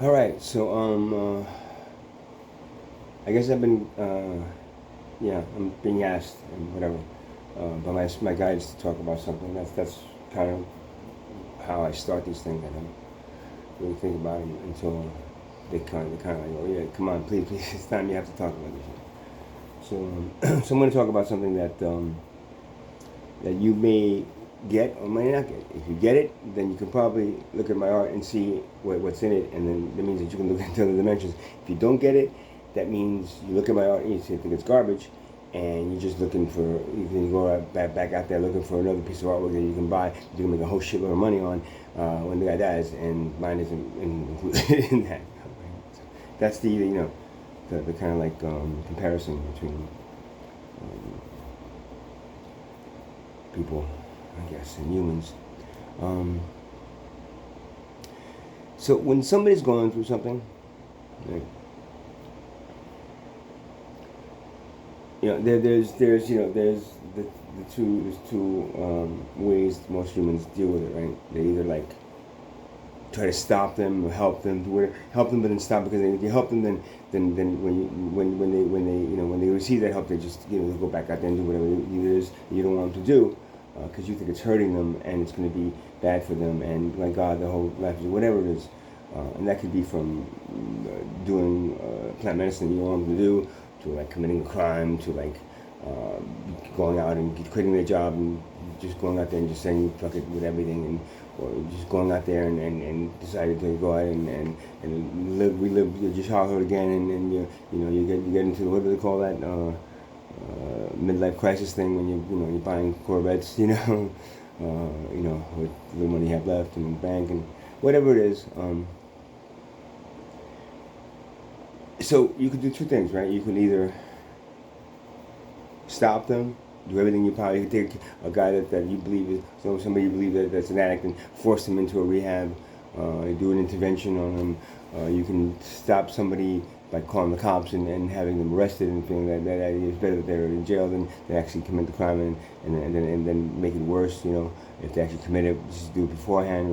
All right, so I guess I've been, yeah, I'm being asked and whatever by my guides to talk about something. That's kind of how I start these things. I don't really think about them until they kind of like, oh yeah, come on, please, please, it's time you have to talk about this. So, so I'm going to talk about something that you may get or may not get. If you get it, then you can probably look at my art and see what's in it, and then that means that you can look into the dimensions. If you don't get it, that means you look at my art and you think it's garbage, and you're just looking for, you can go back out there looking for another piece of artwork that you can buy, you can make a whole shitload of money on when the guy dies, and mine isn't included in that. That's the kind of like comparison between people, I guess, and humans. Um, so when somebody's going through something, like, there's the two ways most humans deal with it, right? They either like try to stop them or help them, help them, but then stop, because if you help them, then when they receive that help, they just they go back out there and do whatever it is you don't want them to do, because you think it's hurting them and it's going to be bad for them, and my God, the whole life, whatever it is, and that could be from doing plant medicine that you don't want them to do, to like committing a crime, to like going out and quitting their job and just going out there and just saying fuck it with everything, and or just going out there and decided to go out and relive your childhood again, and you get into what do they call that, midlife crisis thing, when you're buying Corvettes, with the money you have left in the bank and whatever it is. So you could do two things, right? You can either stop them, do everything you probably could take a guy that you believe is, somebody you believe that's an addict, and force them into a rehab, do an intervention on them. You can stop somebody by calling the cops and having them arrested, and feeling that it's better that they're in jail than they actually commit the crime, and then make it worse. If they actually commit it, just do it beforehand.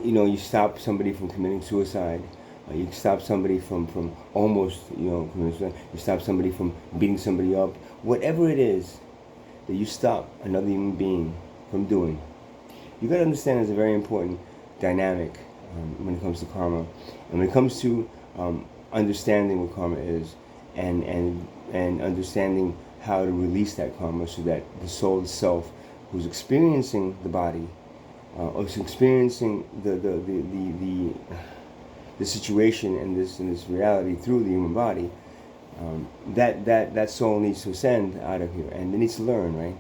You stop somebody from committing suicide. You stop somebody from almost, committing suicide. You stop somebody from beating somebody up. Whatever it is that you stop another human being from doing, you got to understand there's a very important dynamic when it comes to karma, and when it comes to understanding what karma is, and understanding how to release that karma, so that the soul itself, who's experiencing the body, who's experiencing the situation and this reality through the human body, that soul needs to ascend out of here, and it needs to learn, right?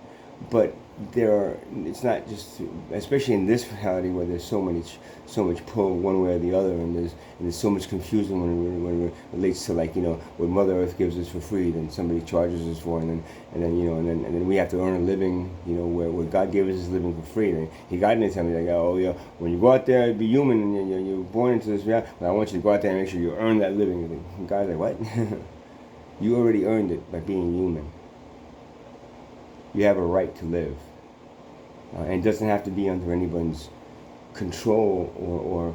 But it's not just, especially in this reality where there's so much pull one way or the other, and there's so much confusion when it relates to, like, what Mother Earth gives us for free, then somebody charges us for, and then we have to earn a living, where God gave us this living for free. And He got into me like, oh yeah, when you go out there, be human, and you're born into this reality, but I want you to go out there and make sure you earn that living. And God's like, what? You already earned it by being human. You have a right to live, and it doesn't have to be under anyone's control or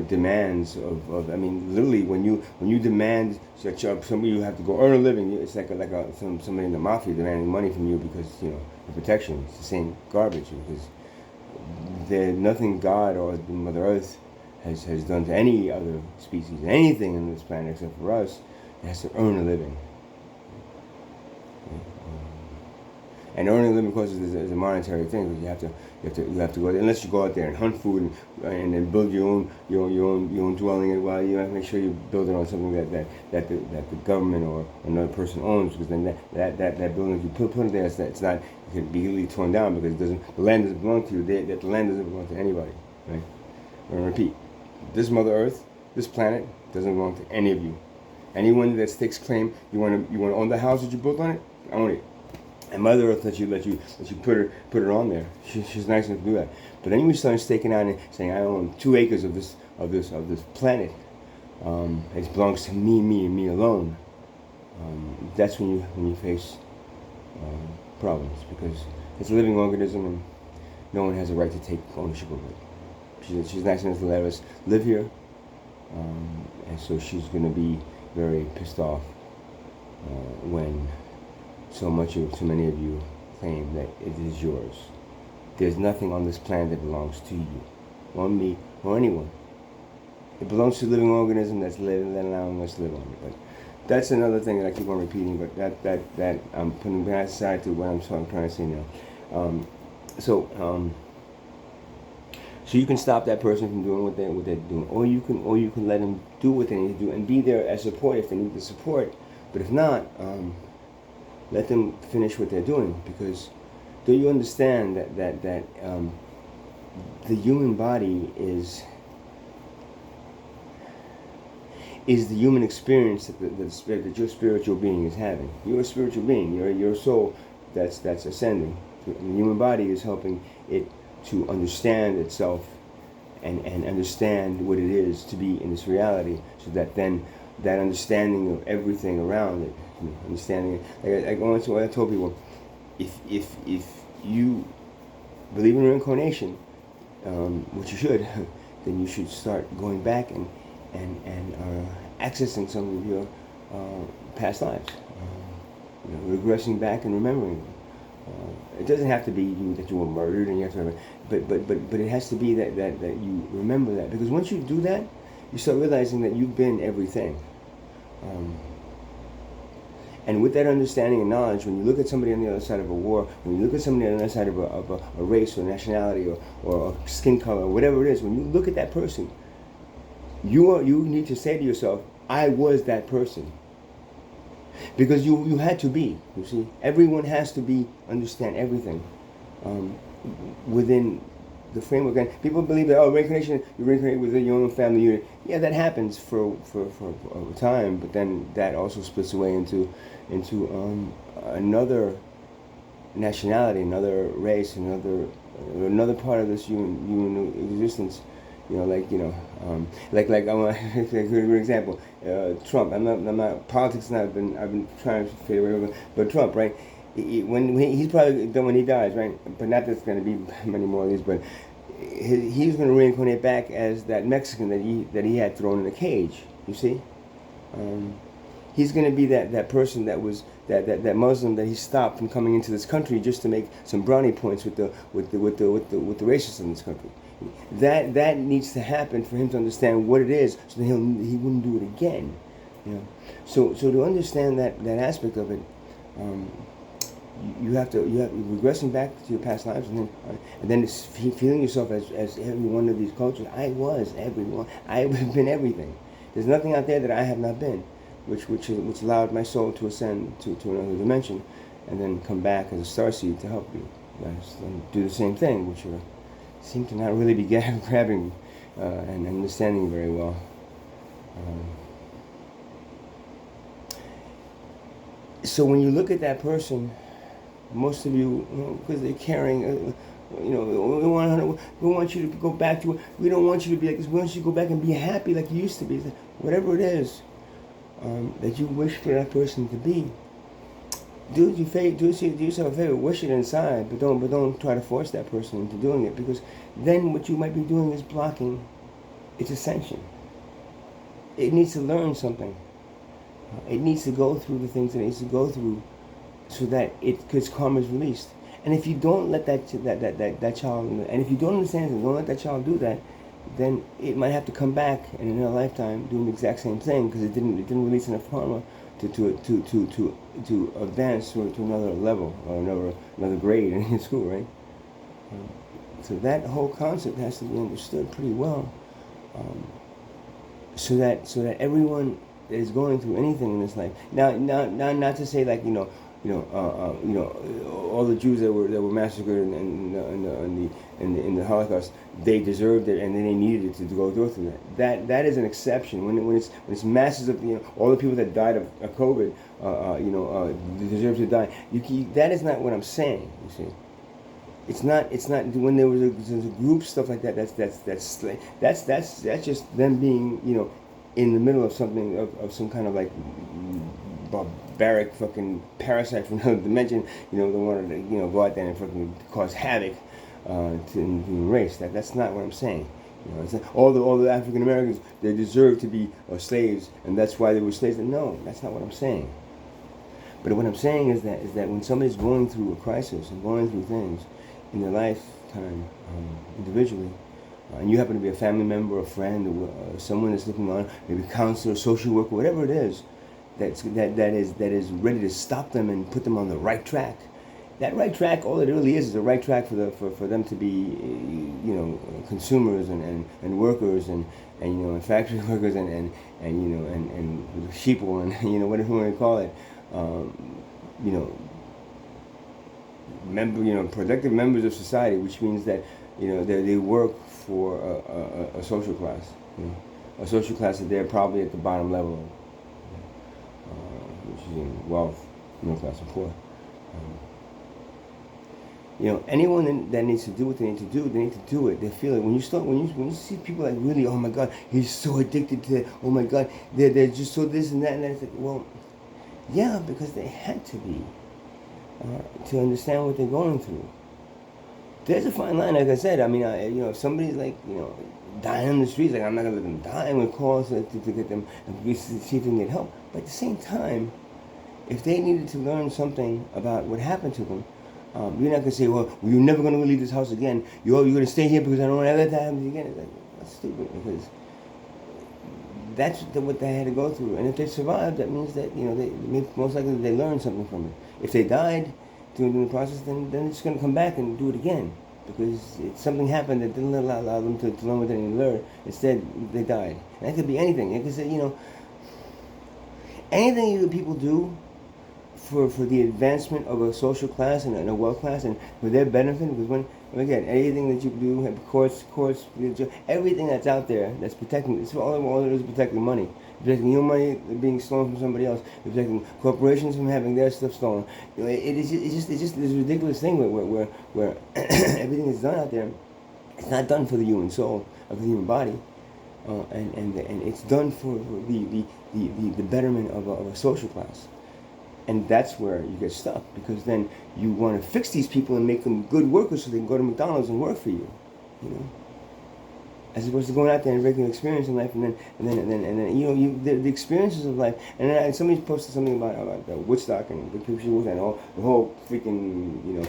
demands of. I mean, literally, when you demand that somebody, you have to go earn a living. It's like somebody in the mafia demanding money from you because the protection. It's the same garbage, because there's nothing God or the Mother Earth has done to any other species, anything on this planet except for us. It has to earn a living. And earning a living, of course, is a monetary thing, because you have to go there. Unless you go out there and hunt food and then build your own dwelling. Well, you have to make sure you build it on something that the government or another person owns, because then that building, if you put it there, it's not, it can be easily torn down, because the land doesn't belong to you. The land doesn't belong to anybody, right? And repeat, this Mother Earth, this planet, doesn't belong to any of you. Anyone that stakes claim, you want to own the house that you built on it, own it. And Mother Earth let you put it on there. She's nice enough to do that. But then you start staking out and saying, I own 2 acres of this planet. It belongs to me, and me alone. That's when you face problems, because it's a living organism and no one has a right to take ownership of it. she's nice enough to let us live here, and so she's going to be very pissed off when so many of you claim that it is yours. There's nothing on this planet that belongs to you, or me, or anyone. It belongs to a living organism that's living and allowing us to live on it. But that's another thing that I keep on repeating. But that I'm putting back aside to what I'm trying to say now. So you can stop that person from doing what they're doing, or you can let them do what they need to do and be there as support if they need the support. But if not, let them finish what they're doing, because do you understand that the human body is the human experience that your spiritual being is having. You're a spiritual being. You're a soul that's ascending. The human body is helping it to understand itself and understand what it is to be in this reality, so that then that understanding of everything around it, understanding it. I told people, if you believe in reincarnation, which you should, then you should start going back and accessing some of your past lives, regressing back and remembering them. It doesn't have to be that you were murdered and you have to remember, but it has to be that you remember that, because once you do that, you start realizing that you've been everything. And with that understanding and knowledge, when you look at somebody on the other side of a war, when you look at somebody on the other side of a race or nationality or skin color or whatever it is, when you look at that person, you need to say to yourself, I was that person. Because you had to be, you see. Everyone has to understand everything within the framework. And people believe that, reincarnation, you reincarnate within your own family unit. Yeah, that happens for a time, but then that also splits away into another nationality, another race, another part of this human existence. Like I want to give an example. Trump. I'm not politics. I've been trying to fade away, but Trump, right? When he's probably done when he dies, right? But not that it's going to be many more of these. But he's going to reincarnate back as that Mexican that he had thrown in a cage. You see, he's going to be that person that was that Muslim that he stopped from coming into this country just to make some brownie points with the racists in this country. That needs to happen for him to understand what it is, so that he wouldn't do it again. So to understand that aspect of it, you have to regressing back to your past lives, and then it's feeling yourself as every one of these cultures. I was everyone. I've been everything. There's nothing out there that I have not been, which allowed my soul to ascend to another dimension, and then come back as a starseed to help you guys and do the same thing, which seem to not really be grabbing and understanding very well. So when you look at that person, most of you, because they're caring, we want you to go back to, we don't want you to be like this, we want you to go back and be happy like you used to be. Whatever it is that you wish for that person to be, do yourself a favor, wish it inside, but don't try to force that person into doing it, because then what you might be doing is blocking its ascension. It needs to learn something. It needs to go through the things that it needs to go through, so that its karma is released. And if you don't let that child, and if you don't understand it, don't let that child do that, then it might have to come back in another lifetime doing the exact same thing, because it didn't release enough karma to advance to another level or another grade in school, right? So that whole concept has to be understood pretty well, so that everyone that is going through anything in this life. Now, not to say like all the Jews that were massacred in the Holocaust, they deserved it and then they needed it to go through that. That is an exception. When it's masses of all the people that died of COVID, deserve to die. That is not what I'm saying. You see, it's not when there was a group stuff like that. That's just them being in the middle of something of some kind of like barbaric fucking parasite from another dimension, they wanted to go out there and fucking cause havoc to the human race. That's not what I'm saying. You know, it's like all the African Americans, they deserve to be slaves, and that's why they were slaves. And no, that's not what I'm saying. But what I'm saying is that when somebody's going through a crisis and going through things in their lifetime, individually, and you happen to be a family member, a friend, or someone that's looking on, maybe a counselor, social worker, whatever it is, that is ready to stop them and put them on the right track. That right track, all it really is a right track for them to be, consumers and workers and factory workers and sheeple and whatever you want to call it, productive members of society, which means that they work for a social class, a social class that they're probably at the bottom level of, which is in wealth, middle class, and poor. Anyone that needs to do what they need to do, they need to do it. They feel it. When you see people like really, oh my God, he's so addicted to it. Oh my God, they're just so this and that and that. It's like, well, yeah, because they had to be to understand what they're going through. There's a fine line, like I said. I mean, if somebody's like, dying on the streets, like I'm not gonna let them die. I'm gonna call to get them and see if they can get help. But at the same time, if they needed to learn something about what happened to them, you're not gonna say, well, you're never gonna leave this house again. You're gonna stay here because I don't want to let that happen again. It's like, that's stupid, because that's what they had to go through. And if they survived, that means that most likely they learned something from it. If they died during the process, then they're just gonna come back and do it again, because something happened that didn't allow them to learn what they needed to learn. Instead, they died. And that could be anything. It could say, anything people do for the advancement of a social class and a wealth class and for their benefit. Because again, anything that you do, courts, everything that's out there that's protecting, it's all it is protecting money. Protecting your money being stolen from somebody else. Protecting corporations from having their stuff stolen. It's just this ridiculous thing where everything is done out there. It's not done for the human soul or for the human body, and it's done for the betterment of a social class. And that's where you get stuck, because then you want to fix these people and make them good workers so they can go to McDonald's and work for you, as opposed to going out there and making an experience in life, and then the experiences of life. And then somebody posted something about Woodstock and the pictures and all the whole freaking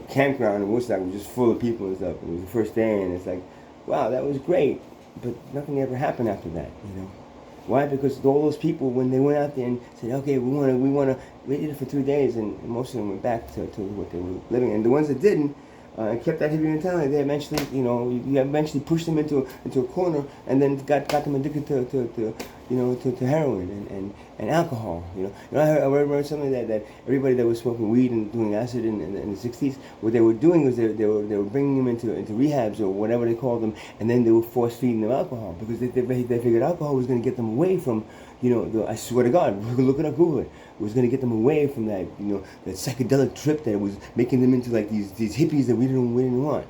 campground in Woodstock was just full of people and stuff. It was the first day, and it's like, wow, that was great, but nothing ever happened after that, Why? Because all those people, when they went out there and said, okay, we did it for 2 days, and most of them went back to what they were living. And the ones that didn't, and kept that hippie mentality, they eventually, you eventually pushed them into a corner, and then got them addicted to heroin and alcohol. I read something that everybody that was smoking weed and doing acid in the 60s, what they were doing was they were bringing them into rehabs or whatever they called them, and then they were force feeding them alcohol, because they figured alcohol was going to get them away from, I swear to God, look it up, Google it. It was going to get them away from that, that psychedelic trip that was making them into like these hippies that we didn't want.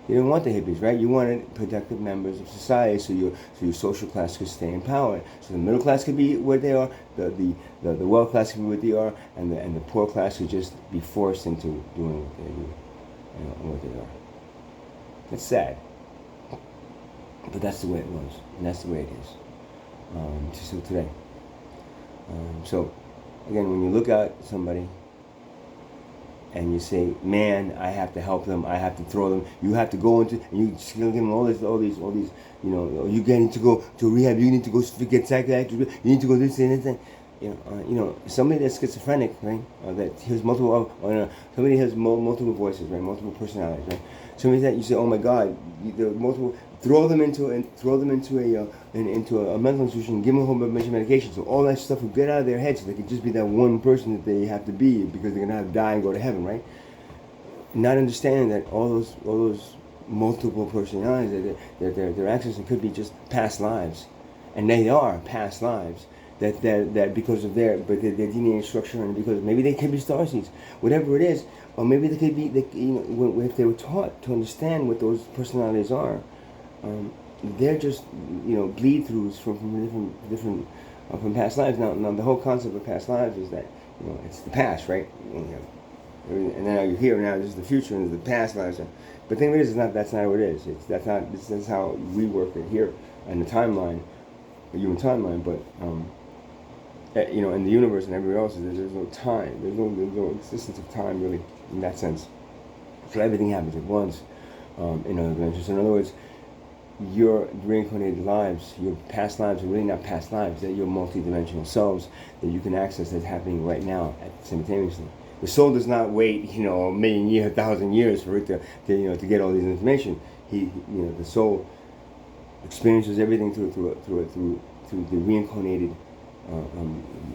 You didn't want the hippies, right? You wanted productive members of society, so your social class could stay in power. So the middle class could be where they are, the wealth class could be what they are, and the poor class could just be forced into doing what they do, what they are. It's sad, but that's the way it was, and that's the way it is. Still today. So, again, when you look at somebody and you say, man, I have to help them, I have to throw them, you have to go into, and you give them all these, you need to go to rehab, you need to go get psychiatric, you need to go this and that. Somebody that's schizophrenic, right, that has somebody has multiple voices, right, multiple personalities, right. Somebody that you say, oh my God, throw them into a mental institution, give them a whole bunch of medication, so all that stuff will get out of their heads, so they can just be that one person that they have to be, because they're gonna have to die and go to heaven, right? Not understanding that all those multiple personalities, that their access could be just past lives, and they are past lives. That because of their DNA structure, and because maybe they could be starseeds, whatever it is, or maybe they could be, if they were taught to understand what those personalities are, they're just bleed-throughs from different from past lives. Now the whole concept of past lives is that it's the past, right? and now you're here. Now this is the future, and this is the past lives. But the thing of it is, that's not what it is. That's how we work it here in the timeline, the human timeline. But in the universe and everywhere else, there's no time. There's no existence of time really in that sense. So everything happens at once in other dimensions. So in other words, your reincarnated lives, your past lives are really not past lives. They're your multi-dimensional selves that you can access that's happening right now simultaneously. The soul does not wait, a million years, 1,000 years for it to get all this information. The soul experiences everything through the reincarnated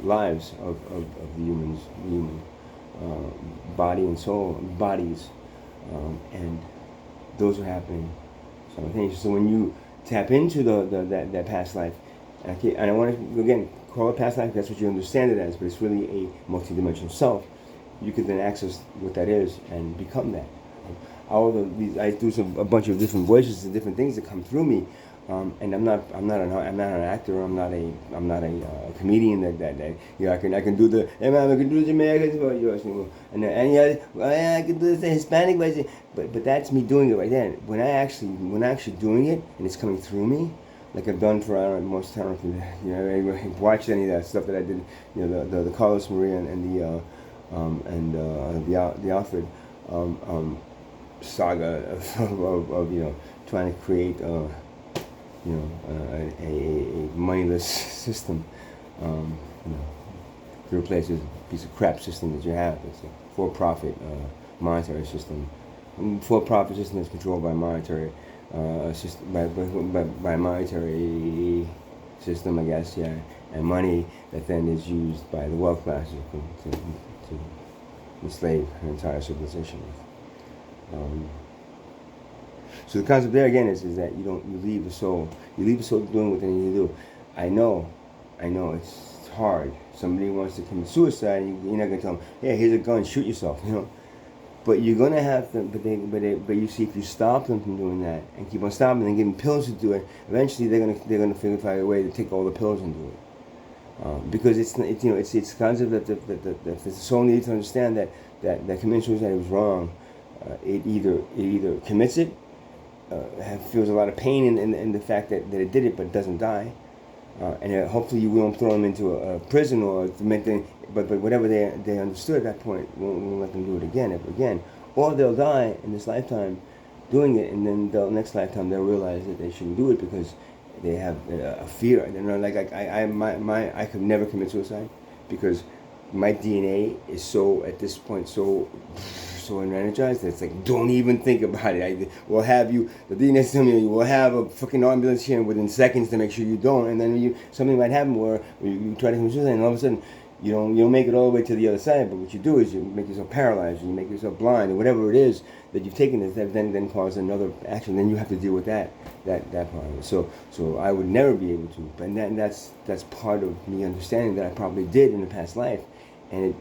lives of the human body and soul bodies, and those are happening simultaneously. So when you tap into that past life, and I want to again call it past life. That's what you understand it as, but it's really a multidimensional self. You can then access what that is and become that. I do a bunch of different voices and different things that come through me. And I'm not an actor. I'm not a comedian that I can do the Jamaican voice, and I can do the Hispanic voice, but that's me doing it right then. When I actually doing it and it's coming through me, like I've done for I watched any of that stuff that I did, the Carlos Maria and the Alfred saga of trying to create. A moneyless system, to replace this piece of crap system that you have. It's a for-profit monetary system. For-profit system is controlled by monetary system, by monetary system, I guess, yeah, and money that then is used by the wealth classes to enslave an entire civilization. So the concept there again is that you leave the soul doing what they need to do. I know it's hard. Somebody wants to commit suicide, you're not gonna tell them, "Yeah, here's a gun, shoot yourself," But you're gonna have to. But you see, if you stop them from doing that and keep on stopping and giving pills to do it, eventually they're gonna figure out a way to take all the pills and do it. Because it's the concept that the soul needs to understand that committing suicide was wrong. It either commits it. Feels a lot of pain in the fact that it did it but doesn't die, and hopefully you won't throw them into a prison or but whatever they understood at that point won't let them do it ever again, or they'll die in this lifetime doing it, and then the next lifetime they'll realize that they shouldn't do it because they have a fear. I could never commit suicide because my DNA is so at this point so energized that it's like, don't even think about it. We'll have you, the DNA telling you, we'll have a fucking ambulance here within seconds to make sure you don't, and then something might happen where you try to commit suicide and all of a sudden you don't make it all the way to the other side, but what you do is you make yourself paralyzed, and you make yourself blind, or whatever it is that you've taken that then causes another action. Then you have to deal with that part of it. So I would never be able to, but that's part of me understanding that I probably did in the past life, and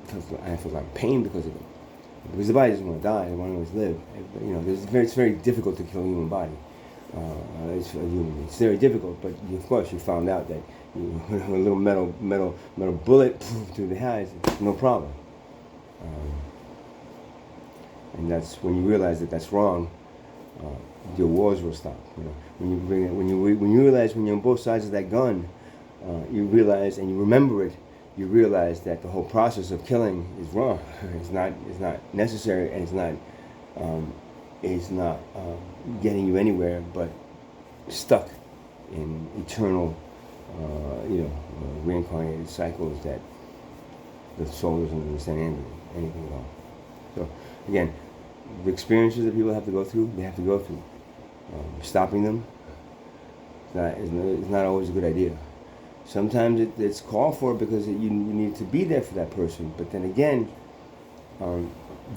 I feel a lot of pain because of it. Because the body doesn't want to die; it wants to always live. It's very difficult to kill a human body. It's very difficult, but of course you found out that a little metal bullet through the eyes, no problem. And that's when you realize that that's wrong. Your wars will stop. When you realize when you're on both sides of that gun, you realize and you remember it. You realize that the whole process of killing is wrong. It's not necessary, and it's not getting you anywhere, but stuck in eternal, reincarnated cycles that the soul doesn't understand anything at all. So again, the experiences that people have to go through, they have to go through. Stopping them is not always a good idea. Sometimes it's called for because you need to be there for that person. But then again,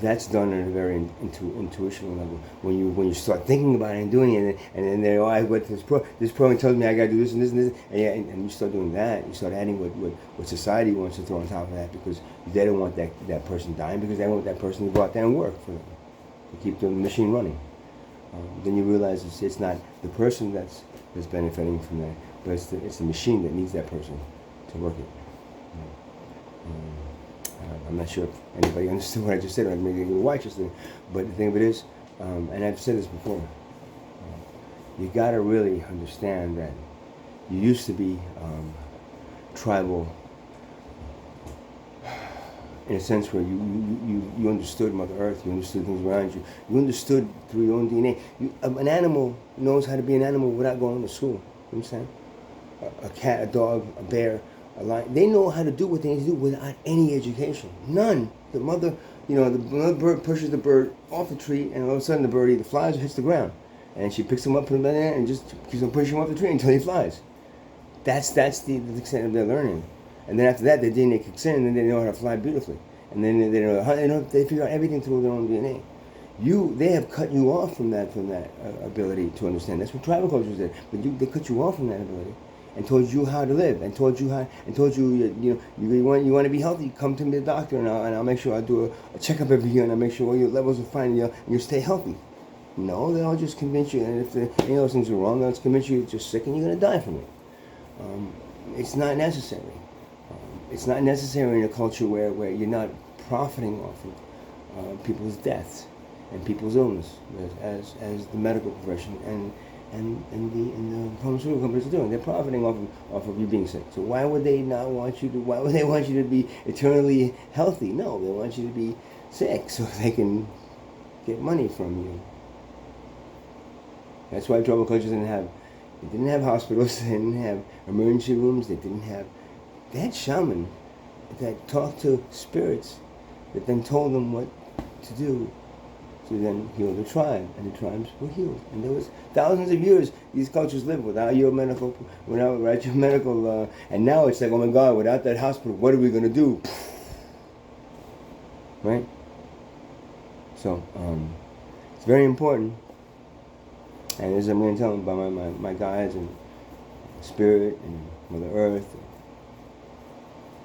that's done at a very intuitional level. When you start thinking about it and doing it, and then I went to this program tells me I got to do this and this and this, and you start doing that. You start adding what society wants to throw on top of that because they don't want that person dying, because they want that person to go out there and work for them to keep the machine running. Then you realize it's not the person that's benefiting from that, but it's the machine that needs that person to work it. I'm not sure if anybody understood what I just said, or maybe you watch this thing. But the thing of it is, and I've said this before, you got to really understand that you used to be tribal in a sense where you understood Mother Earth, you understood things around you, you understood through your own DNA. An animal knows how to be an animal without going to school. You understand? A cat, a dog, a bear, a lion, they know how to do what they need to do without any education. None. The mother bird pushes the bird off the tree, and all of a sudden the bird either flies or hits the ground. And she picks him up, puts him in there, and just keeps on pushing him off the tree until he flies. That's the extent of their learning. And then after that, their DNA kicks in, and then they know how to fly beautifully. And then they figure out everything through their own DNA. They have cut you off from that ability to understand. That's what tribal cultures did. But they cut you off from that ability, and told you how to live, and told you you want to be healthy. Come to me, the doctor, and I'll make sure I do a checkup every year, and I'll make sure all your levels are fine, and you stay healthy. No, they'll just convince you, and if any of those things are wrong, they'll just convince you you're just sick and you're going to die from it. It's not necessary. It's not necessary in a culture where you're not profiting off of people's deaths and people's illness, as the medical profession and the pharmaceutical companies are doing. They're profiting off of you being sick. So why would they not want you to? Why would they want you to be eternally healthy? No, they want you to be sick so they can get money from you. That's why tribal cultures didn't have hospitals, they didn't have emergency rooms, they had shaman that talked to spirits that then told them what to do to then heal the tribe, and the tribes were healed. And there was thousands of years these cultures lived without your medical, and now it's like, oh my God, without that hospital, what are we going to do? Right? So, it's very important. And as I'm going to tell them about my guides and Spirit and Mother Earth,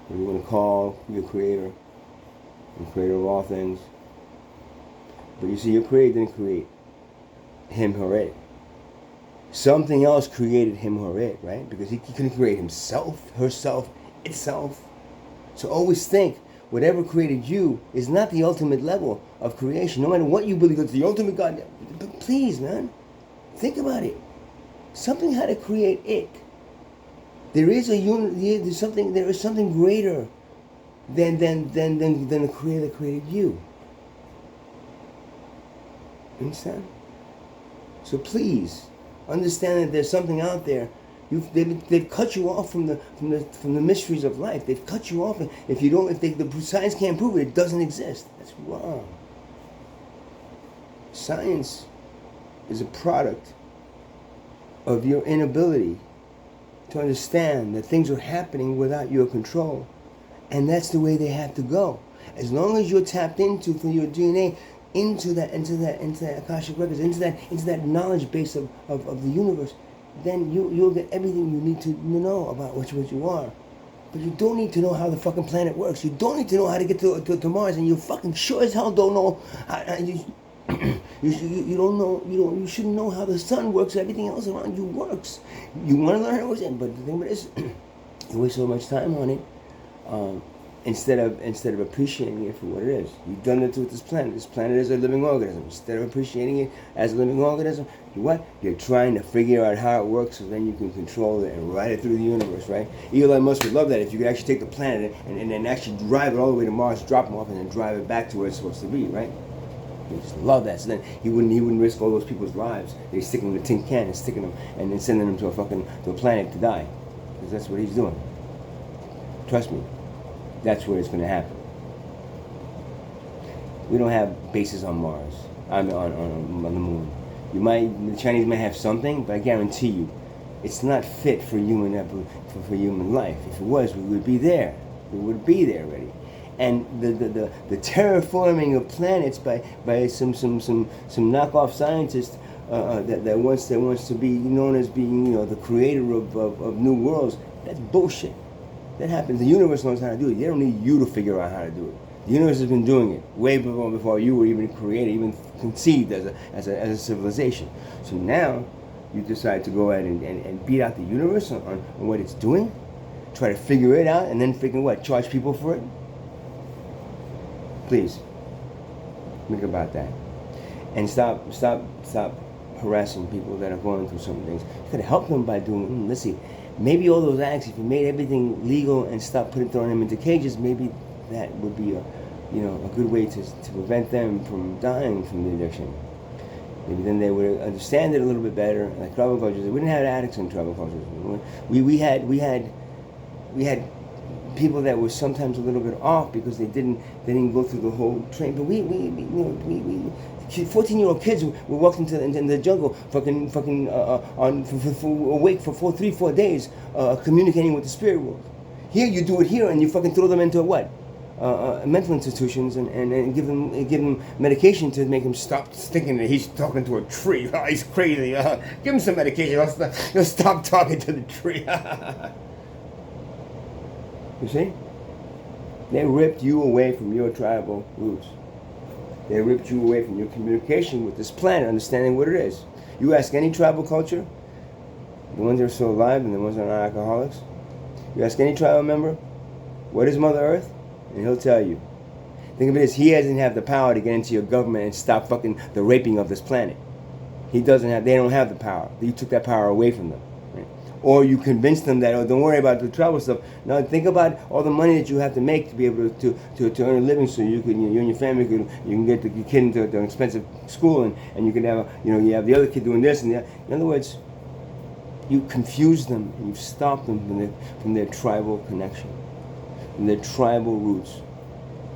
what you want to call your Creator, the Creator of all things. But you see, your Creator didn't create him or it. Something else created him or it, right? Because he couldn't create himself, herself, itself. So always think, whatever created you is not the ultimate level of creation. No matter what you believe, it's the ultimate God. But please, man. Think about it. Something had to create it. There is a unity. There is something greater than the Creator that created you. Understand? So please understand that there's something out there. They've cut you off from the mysteries of life. They've cut you off. If the science can't prove it, it doesn't exist. That's wrong. Science is a product of your inability to understand that things are happening without your control. And that's the way they have to go. As long as you're tapped into, through your DNA, into that Akashic records, into that knowledge base of the universe, then you'll get everything you need to know about what you are. But you don't need to know how the fucking planet works. You don't need to know how to get to Mars, and you fucking sure as hell don't know you don't know, you shouldn't know how the sun works. Everything else around you works. You want to learn how it works, but the thing about it is, you waste so much time on it instead of appreciating it for what it is. You've done it with this planet. This planet is a living organism. Instead of appreciating it as a living organism, you're trying to figure out how it works so then you can control it and ride it through the universe, right? Elon Musk would love that if you could actually take the planet and then actually drive it all the way to Mars, drop them off, and then drive it back to where it's supposed to be, right? He just love that. So then he wouldn't risk all those people's lives. They stick them in a tin can and sticking them and then sending them to a planet to die, because that's what he's doing. Trust me, that's where it's going to happen. We don't have bases on Mars. I mean, on the moon. The Chinese might have something, but I guarantee you, it's not fit for human life. If it was, we would be there. We would be there already. And the terraforming of planets by some knockoff scientist that wants to be known as being the creator of new worlds, that's bullshit. That happens. The universe knows how to do it. They don't need you to figure out how to do it. The universe has been doing it way before you were even created, even conceived as a civilization. So now you decide to go ahead and beat out the universe on what it's doing, try to figure it out, and then figure what? Charge people for it? Please, think about that. And stop harassing people that are going through some things. You could help them by doing, let's see, maybe all those acts, if you made everything legal and stop throwing them into cages, maybe that would be a good way to prevent them from dying from the addiction. Maybe then they would understand it a little bit better. Like tribal cultures, we didn't have addicts in tribal cultures. We had people that were sometimes a little bit off because they didn't go through the whole train. But we 14-year-old kids were walking in the jungle, awake for 3-4 days, communicating with the spirit world. Here you do it here, and you fucking throw them into what? Mental institutions and give them medication to make him stop thinking that he's talking to a tree. Oh, he's crazy. Give him some medication. He'll stop talking to the tree. You see? They ripped you away from your tribal roots. They ripped you away from your communication with this planet, understanding what it is. You ask any tribal culture, the ones that are still alive and the ones that are not alcoholics, you ask any tribal member, what is Mother Earth? And he'll tell you. Think of it as he doesn't have the power to get into your government and stop fucking the raping of this planet. They don't have the power. You took that power away from them. Right? Or you convince them that, oh, don't worry about the travel stuff. No, think about all the money that you have to make to be able to earn a living, so you and your family you can get your kid into an expensive school, and you can have you have the other kid doing this and that. In other words, you confuse them and you stop them from their tribal connection, from their tribal roots,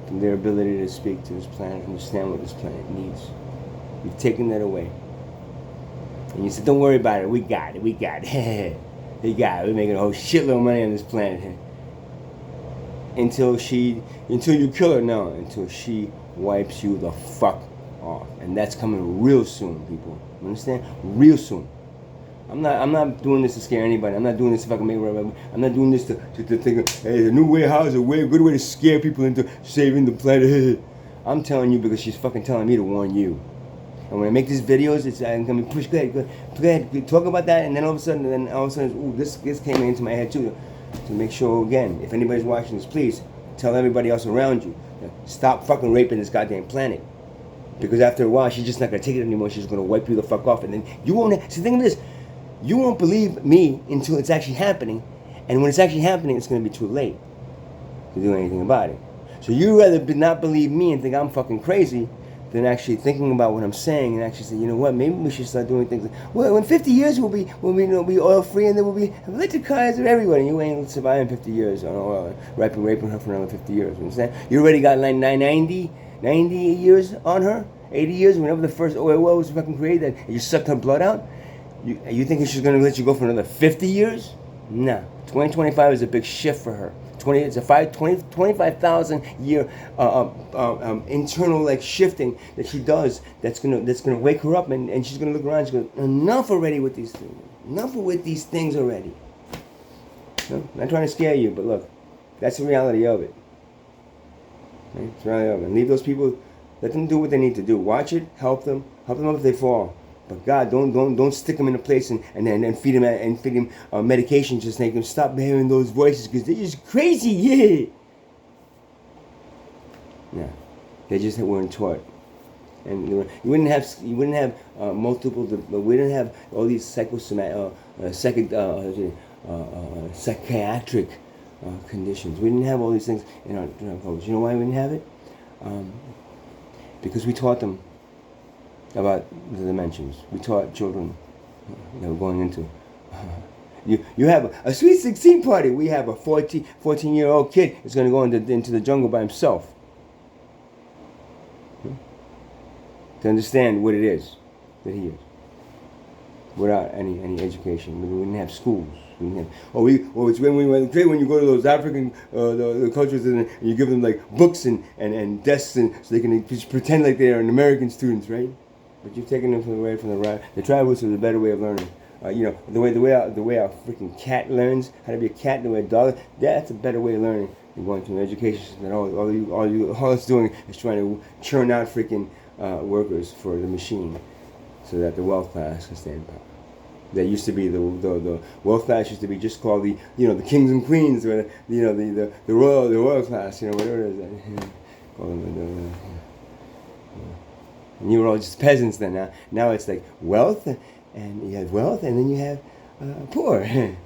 from their ability to speak to this planet, understand what this planet needs. You've taken that away. And you said, don't worry about it, we got it. We got it. We're making a whole shitload of money on this planet. Until you kill her, no, until she wipes you the fuck off. And that's coming real soon, people. You understand? Real soon. I'm not doing this to scare anybody. I'm not doing this if I can make it. I'm not doing this to think, hey, the new way, how is a good way to scare people into saving the planet. I'm telling you because she's fucking telling me to warn you. And when I make these videos, I'm gonna be pushed. Go ahead, talk about that, and then all of a sudden, ooh, this came into my head too, to make sure again, if anybody's watching this, please tell everybody else around you, stop fucking raping this goddamn planet. Because after a while, she's just not gonna take it anymore. She's gonna wipe you the fuck off, and then you won't. See, think of this. You won't believe me until it's actually happening, and when it's actually happening, it's going to be too late to do anything about it. So you rather not believe me and think I'm fucking crazy than actually thinking about what I'm saying and actually say, you know what, maybe we should start doing things. Well, in 50 years we'll be oil free, and then we'll be electric cars and everywhere. And you ain't surviving 50 years on oil, raping her for another 50 years. You understand? You already got like 90 years on her, 80 years. Whenever the first oil well was fucking created, and you sucked her blood out. You think she's going to let you go for another 50 years? No. 2025 is a big shift for her. 25,000 year internal like shifting that she does. That's gonna wake her up, and she's gonna look around. She's going, enough already with these things. Enough with these things already. No? I'm not trying to scare you, but look, that's the reality of it. Right? It's the reality of it. And leave those people. Let them do what they need to do. Watch it. Help them up if they fall. But God, don't stick them in a place and feed them medication. Just make them stop hearing those voices because they're just crazy. Yeah, they just weren't taught, and you wouldn't have multiple. We didn't have all these psychiatric conditions. We didn't have all these things in our culture. You know why we didn't have it? Because we taught them about the dimensions. We taught children that were going into. You have a sweet 16 party. We have a 14-year-old kid that's going to go into the jungle by himself. To understand what it is that he is. Without any education. We didn't have schools. It's when you go to those African the cultures and you give them like books and desks and so they can just pretend like they are American students, right? But you've taken them away from the tribals is a better way of learning. The way our freaking cat learns how to be a cat, the way a dog. That's a better way of learning than going to an education system. And all it's doing is trying to churn out freaking workers for the machine, so that the wealth class can stay in power. That used to be the wealth class used to be just called the kings and queens, or the royal class, whatever it is. call them and you were all just peasants then. Now it's like wealth, and you have wealth, and then you have poor. You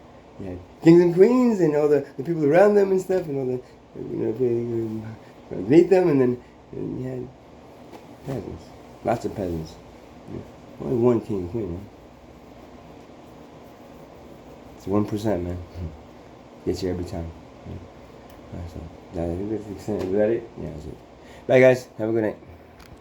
had kings and queens, and all the people around them and stuff, and all the beneath them, and then you had peasants, lots of peasants. Only one king and queen, man. It's 1%, man. Gets you every time. Yeah. So, I think that's the extent. Is that it? Yeah, that's it. Bye, guys. Have a good night.